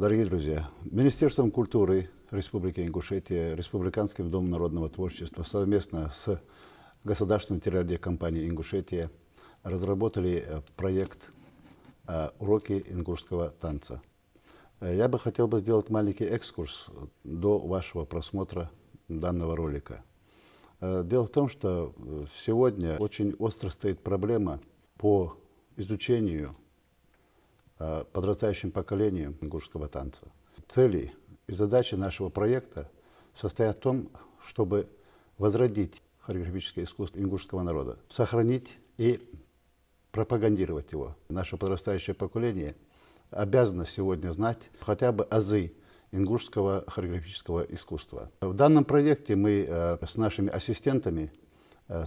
Дорогие друзья, Министерством культуры Республики Ингушетия, Республиканским домом народного творчества совместно с государственной телерадиокомпанией «Ингушетия» разработали проект «Уроки ингушского танца». Я бы хотел сделать маленький экскурс до вашего просмотра данного ролика. Дело в том, что сегодня очень остро стоит проблема по изучению подрастающим поколением ингушского танца. Цели и задачи нашего проекта состоят в том, чтобы возродить хореографическое искусство ингушского народа, сохранить и пропагандировать его. Наше подрастающее поколение обязано сегодня знать хотя бы азы ингушского хореографического искусства. В данном проекте мы с нашими ассистентами,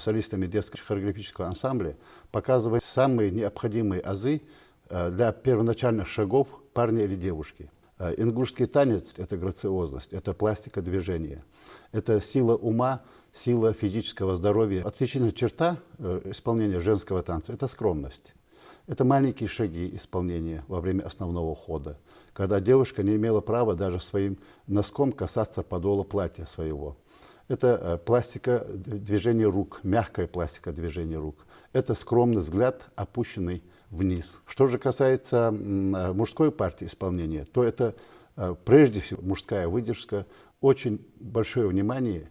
солистами детского хореографического ансамбля, показываем самые необходимые азы для первоначальных шагов парня или девушки. Ингушский танец – это грациозность, это пластика движения, это сила ума, сила физического здоровья. Отличительная черта исполнения женского танца – это скромность. Это маленькие шаги исполнения во время основного хода, когда девушка не имела права даже своим носком касаться подола платья своего. Это пластика движения рук, мягкая пластика движения рук. Это скромный взгляд, опущенный вниз. Что же касается мужской партии исполнения, то это прежде всего мужская выдержка, очень большое внимание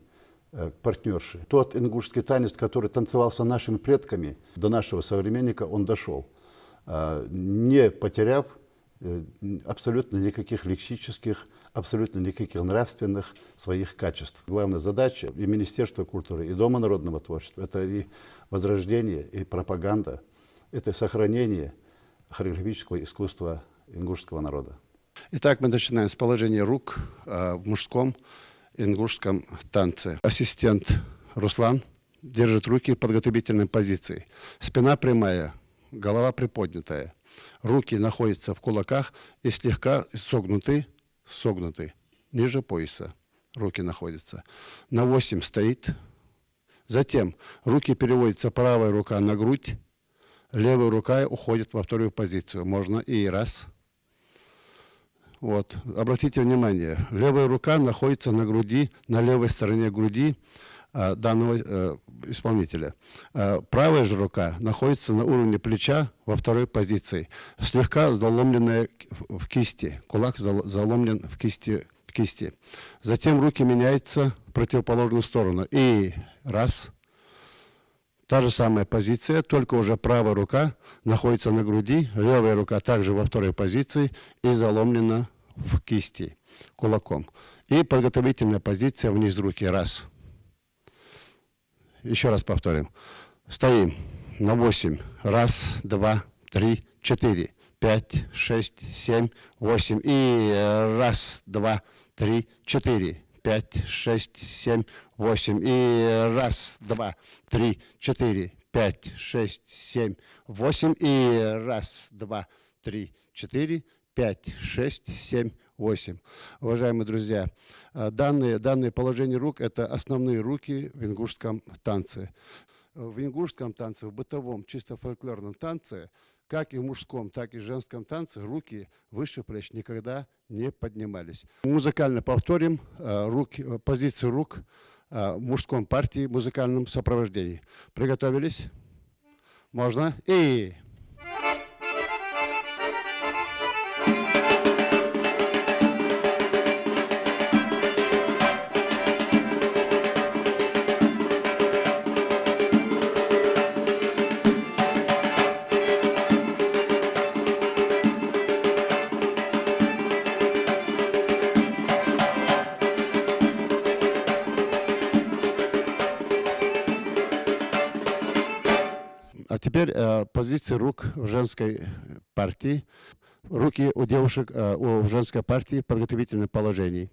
к партнерше. Тот ингушский танец, который танцевался нашими предками, до нашего современника он дошел, не потеряв абсолютно никаких лексических, абсолютно никаких нравственных своих качеств. Главная задача и Министерства культуры, и Дома народного творчества – это и возрождение, и пропаганда, это сохранение хореографического искусства ингушского народа. Итак, мы начинаем с положения рук в мужском ингушском танце. Ассистент Руслан держит руки в подготовительной позиции. Спина прямая, голова приподнятая. Руки находятся в кулаках и слегка согнуты, ниже пояса. Руки находятся. На 8 стоит. Затем руки переводятся, правая рука на грудь, левая рука уходит во вторую позицию. Можно и раз. Вот. Обратите внимание, левая рука находится на груди, на левой стороне груди данного исполнителя. Правая же рука находится на уровне плеча во второй позиции, слегка заломленная в кисти, кулак заломлен в кисти. Затем руки меняются в противоположную сторону. И раз. Та же самая позиция, только уже правая рука находится на груди, левая рука также во второй позиции и заломлена в кисти кулаком. И подготовительная позиция вниз руки. Раз. Еще раз повторим. Стоим на 8. Раз, два, три, 4, 5, 6, 7, 8. И раз, два, три, 4, 5, 6, 7, 8. И раз, два, три, 4, 5, 6, 7, 8. И раз, два, три, 4, 5, 6, 7, 8. Уважаемые друзья, данное положение рук – это основные руки в ингушском танце. В ингушском танце, в бытовом, чисто фольклорном танце, как и в мужском, так и в женском танце, руки выше плеч никогда не поднимались. Музыкально повторим позицию рук в мужском партии в музыкальном сопровождении. Приготовились? Можно? И... А теперь позиции рук в женской партии. Руки у девушек в женской партии в подготовительном положении.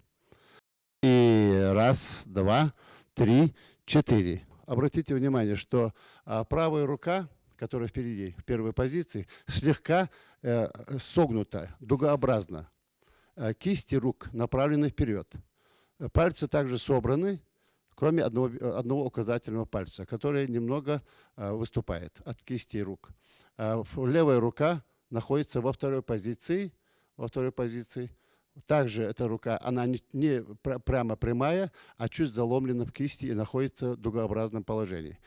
И раз, два, три, 4. Обратите внимание, что правая рука, которая впереди, в первой позиции, слегка согнута, дугообразно. Кисти рук направлены вперед. Пальцы также собраны, кроме одного указательного пальца, который немного выступает от кисти рук. Левая рука находится во второй позиции, Также эта рука, она не прямо прямая, а чуть заломлена в кисти и находится в дугообразном положении.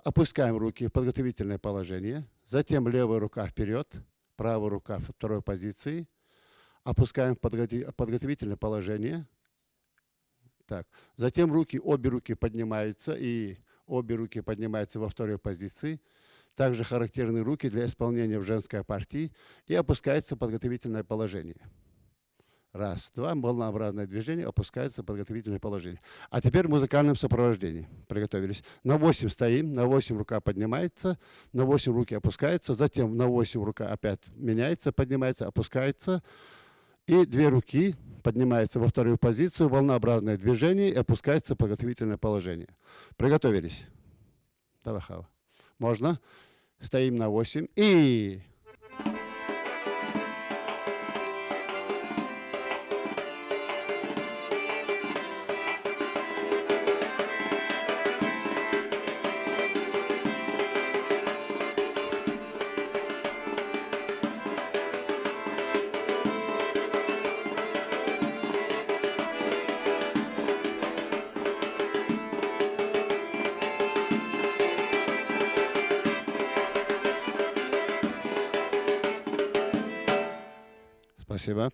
Опускаем руки в подготовительное положение. Затем левая рука вперед, правая рука в второй позиции. Опускаем в подготовительное положение. Так. Затем обе руки поднимаются, и обе руки поднимаются во второй позиции. Также характерны руки для исполнения в женской партии и опускаются в подготовительное положение. Раз, два, волнообразное движение, опускается в подготовительное положение. А теперь в музыкальном сопровождении. Приготовились. На 8 стоим, на 8 рука поднимается, на 8 руки опускается, затем на 8 рука опять меняется, поднимается, опускается. И 2 руки поднимаются во вторую позицию, волнообразное движение и опускается в подготовительное положение. Приготовились. Давай, Хава. Можно. Стоим на 8 и... Спасибо.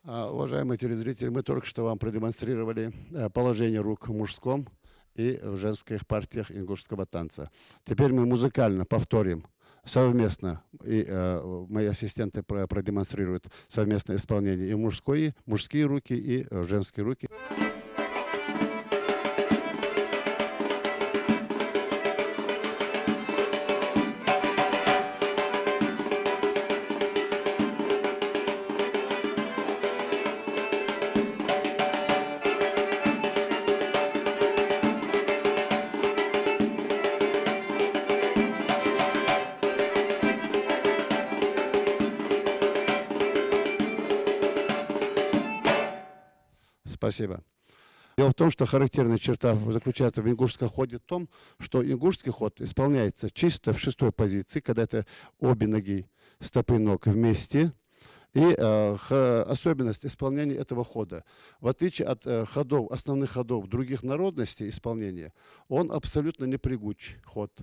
Уважаемые телезрители, мы только что вам продемонстрировали положение рук в мужском и в женских партиях ингушского танца. Теперь мы музыкально повторим совместно, и мои ассистенты продемонстрируют совместное исполнение и мужские руки, и женские руки. Спасибо. Дело в том, что характерная черта заключается в ингушском ходе в том, что ингушский ход исполняется чисто в 6 позиции, когда это обе ноги, стопы ног вместе. И особенность исполнения этого хода, в отличие от основных ходов других народностей исполнения, он абсолютно непрягучий ход,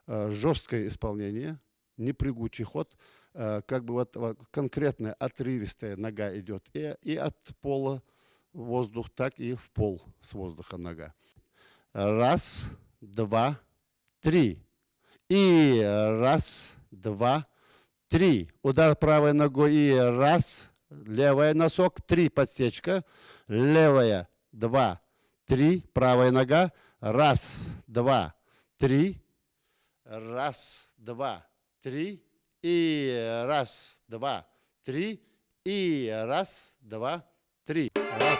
жесткое исполнение, непрягучий ход, как бы вот конкретная отрывистая нога идет и от пола воздух, так и в пол с воздуха нога. Раз, два, три. И раз, два, три. Удар правой ногой и раз. Левая носок, 3 подсечка. Левая, 2, 3. Правая нога. Раз, два, три. Раз, два, три. И раз, два, три. И раз, два, три. Раз.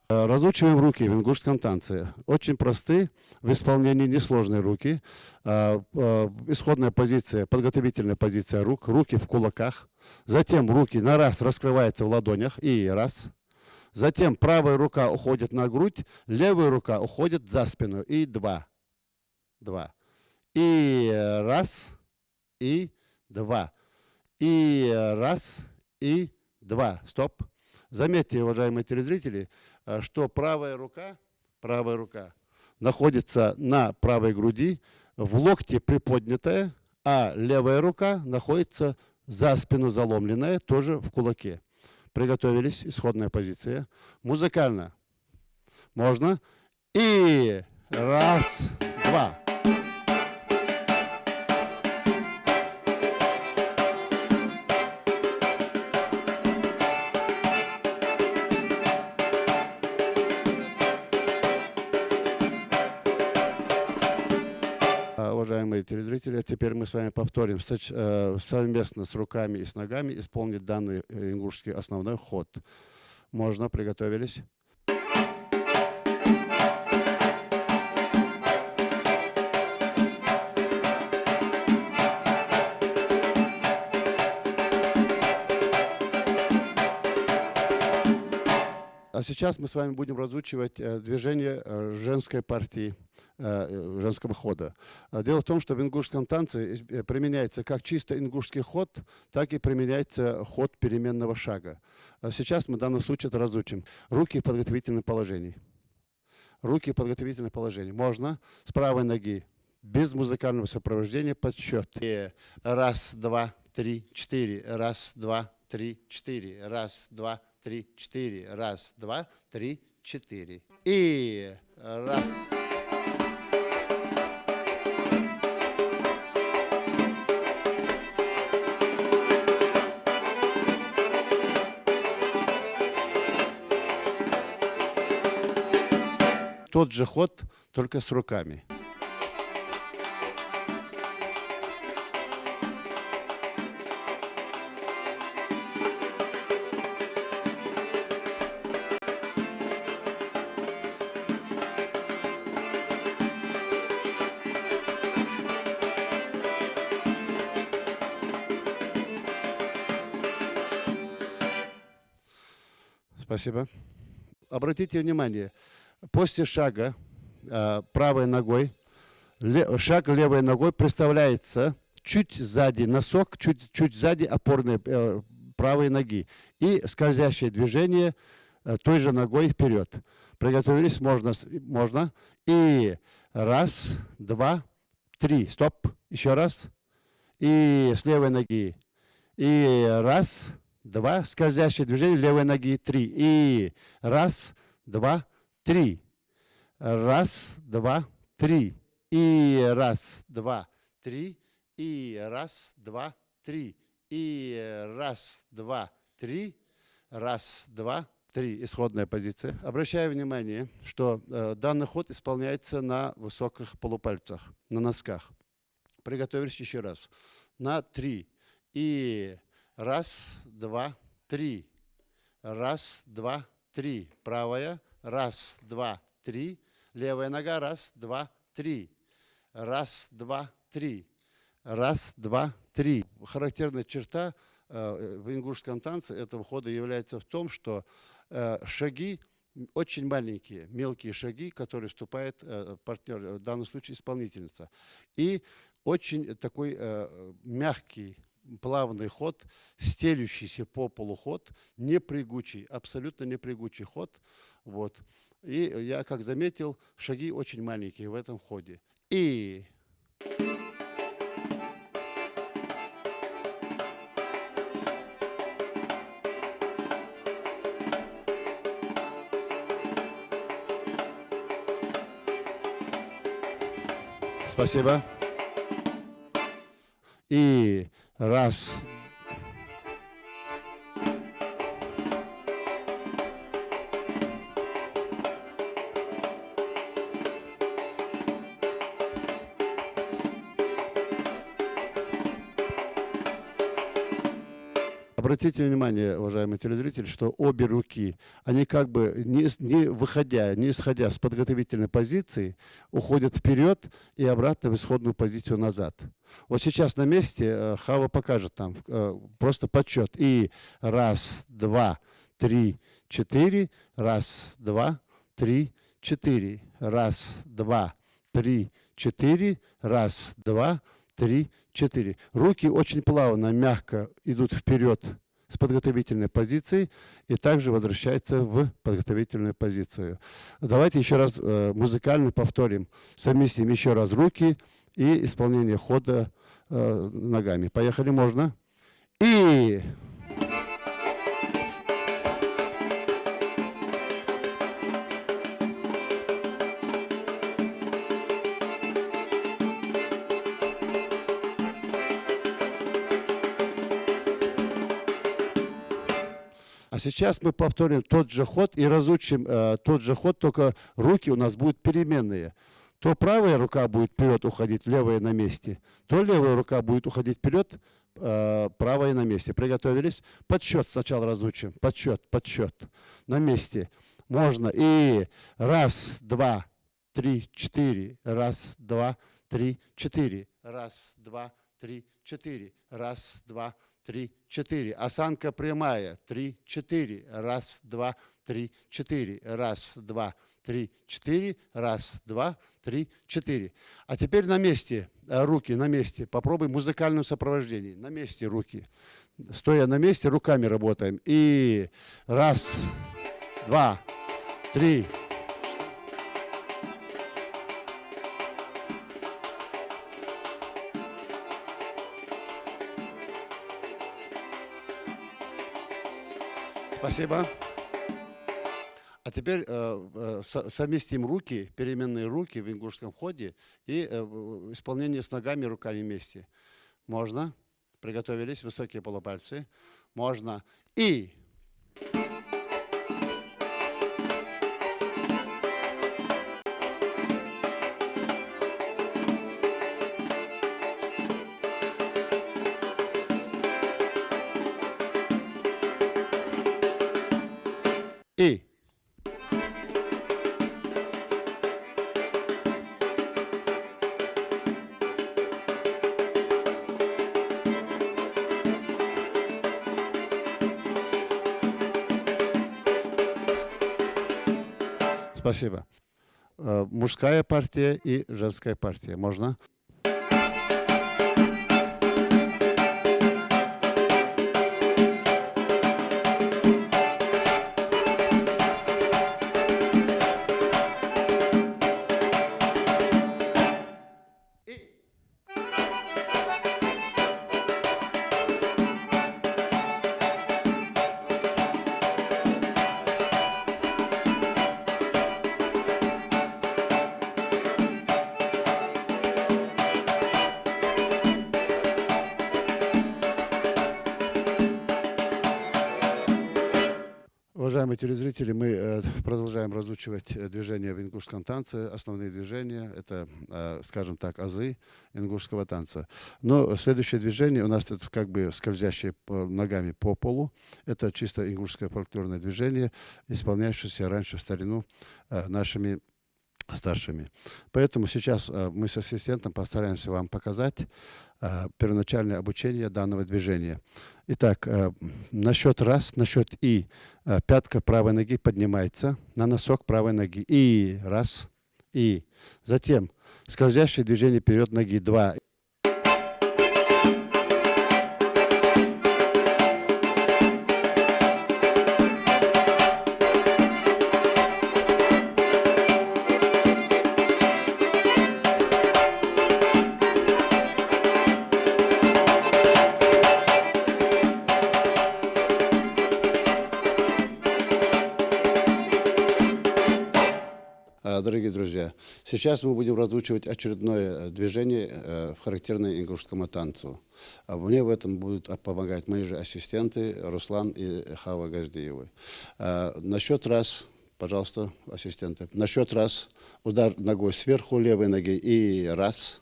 Разучиваем руки в ингушском танце. Очень простые, в исполнении несложные руки. Исходная позиция, подготовительная позиция рук. Руки в кулаках. Затем руки на раз раскрываются в ладонях. И раз. Затем правая рука уходит на грудь, левая рука уходит за спину. И два. Два. И раз. И два. И раз. И два. Стоп. Заметьте, уважаемые телезрители, что правая рука находится на правой груди, в локте приподнятая, а левая рука находится за спину заломленная, тоже в кулаке. Приготовились, исходная позиция. Музыкально. Можно. И раз, два. Уважаемые телезрители, теперь мы с вами повторим совместно с руками и с ногами исполнить данный ингушский основной ход. Можно, приготовились. сейчас мы с вами будем разучивать движение женской партии, женского хода. Дело в том, что в ингушском танце применяется как чисто ингушский ход, так и применяется ход переменного шага. Сейчас мы в данном случае это разучим. Руки в подготовительном положении. Руки в подготовительном положении. Можно с правой ноги без музыкального сопровождения подсчет. И раз, два, три, четыре. Раз, два, три, четыре. Раз, два, три, четыре. Раз, два, три, четыре. И раз. Тот же ход, только с руками. Спасибо. Обратите внимание, после шага правой ногой, шаг левой ногой представляется чуть сзади носок, чуть сзади опорной правой ноги. И скользящее движение той же ногой вперед. Приготовились? Можно. И раз, два, три. Стоп. Еще раз. И с левой ноги. И раз, два. Скользящее движение левой ноги. Три. И раз, два, три. Раз, два, три. И раз, два, три. И раз, два, три. И раз, два, три. Раз, два, три. Исходная позиция. Обращаю внимание, что данный ход исполняется на высоких полупальцах, на носках. Приготовились еще раз. На три. И раз, два, три. Раз, два, три. Правая. Раз, два, три. Левая нога. Раз, два, три. Раз, два, три. Раз, два, три. Характерная черта в ингушском танце этого хода является в том, что шаги очень маленькие, мелкие шаги, которые вступает партнер, в данном случае исполнительница. И очень такой мягкий, плавный ход, стелющийся по полу ход, непрягучий, абсолютно непрягучий ход. Вот. И я, как заметил, шаги очень маленькие в этом ходе. И... Спасибо. И раз. Обратите внимание, уважаемые телезрители, что обе руки, они как бы не исходя с подготовительной позиции, уходят вперед и обратно в исходную позицию назад. Вот сейчас на месте Хава покажет там просто подсчет. И раз, два, три, четыре. Раз, два, три, четыре. Раз, два, три, четыре. Раз, два, три, четыре. Руки очень плавно, мягко идут вперед с подготовительной позиции и также возвращаются в подготовительную позицию. Давайте еще раз музыкально повторим. Совместим еще раз руки и исполнение хода ногами. Поехали, можно? И... А сейчас мы повторим тот же ход и разучим тот же ход, только руки у нас будут переменные. То правая рука будет вперед уходить, левая на месте, то левая рука будет уходить вперед, правая на месте. Приготовились? Подсчет сначала разучим. Подсчет. На месте. Можно. И раз, два, три, четыре. Раз, два, три, четыре. Раз, два, три, четыре. Раз, два, три, четыре. Осанка прямая. 3, 4. Раз, два, три, четыре. Раз, два, три, четыре. Раз, два, три, четыре. А теперь на месте. Руки на месте. Попробуй музыкальное сопровождение. На месте руки. Стоя на месте, руками работаем. И раз, два, три. Спасибо. А теперь совместим руки, переменные руки в ингушском ходе и исполнение с ногами и руками вместе. Можно? Приготовились? Высокие полупальцы. Можно. И... И... Спасибо. Мужская партия и женская партия. Можно? Уважаемые телезрители, мы продолжаем разучивать движения в ингушском танце, основные движения, это, скажем так, азы ингушского танца. Но следующее движение у нас это как бы скользящие ногами по полу, это чисто ингушское фольклорное движение, исполняющееся раньше в старину нашими старшими. Поэтому сейчас мы с ассистентом постараемся вам показать первоначальное обучение данного движения. Итак, на счет раз, на счет и пятка правой ноги поднимается на носок правой ноги. И раз, и. Затем скользящее движение вперед ноги. 2. Дорогие друзья, сейчас мы будем разучивать очередное движение, характерное ингушскому танцу. Мне в этом будут помогать мои же ассистенты Руслан и Хава Газдиевы. На счет раз, пожалуйста, ассистенты. На счет раз, удар ногой сверху левой ноги и раз.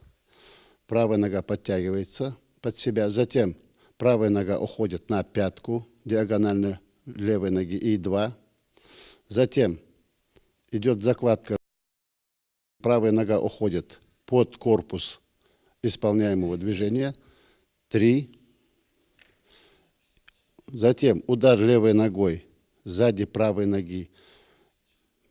Правая нога подтягивается под себя. Затем правая нога уходит на пятку диагонально левой ноги и 2. Затем идет закладка. Правая нога уходит под корпус исполняемого движения. 3. Затем удар левой ногой сзади правой ноги.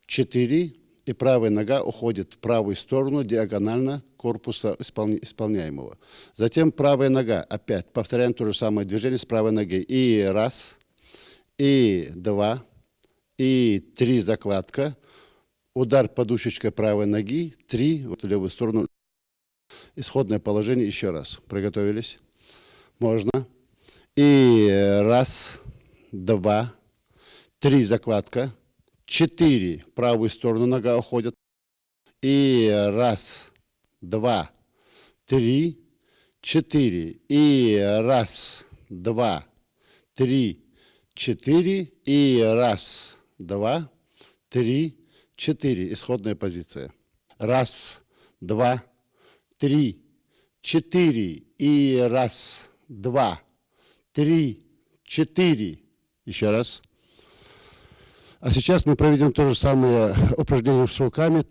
4. И правая нога уходит в правую сторону диагонально корпуса исполняемого. Затем правая нога. Опять повторяем то же самое движение с правой ноги. И раз, и 2, и 3 закладка. Удар подушечкой правой ноги, 3, вот в левую сторону. Исходное положение еще раз. Приготовились? Можно. И раз, 2, 3 закладка. 4, в правую сторону нога уходит. И раз, 2, 3, 4. И раз, 2, 3, 4. И раз, 2, 3, 4. Исходная позиция. Раз, 2, 3, 4. И раз, 2, 3, 4. Еще раз. А сейчас мы проведем то же самое упражнение с руками.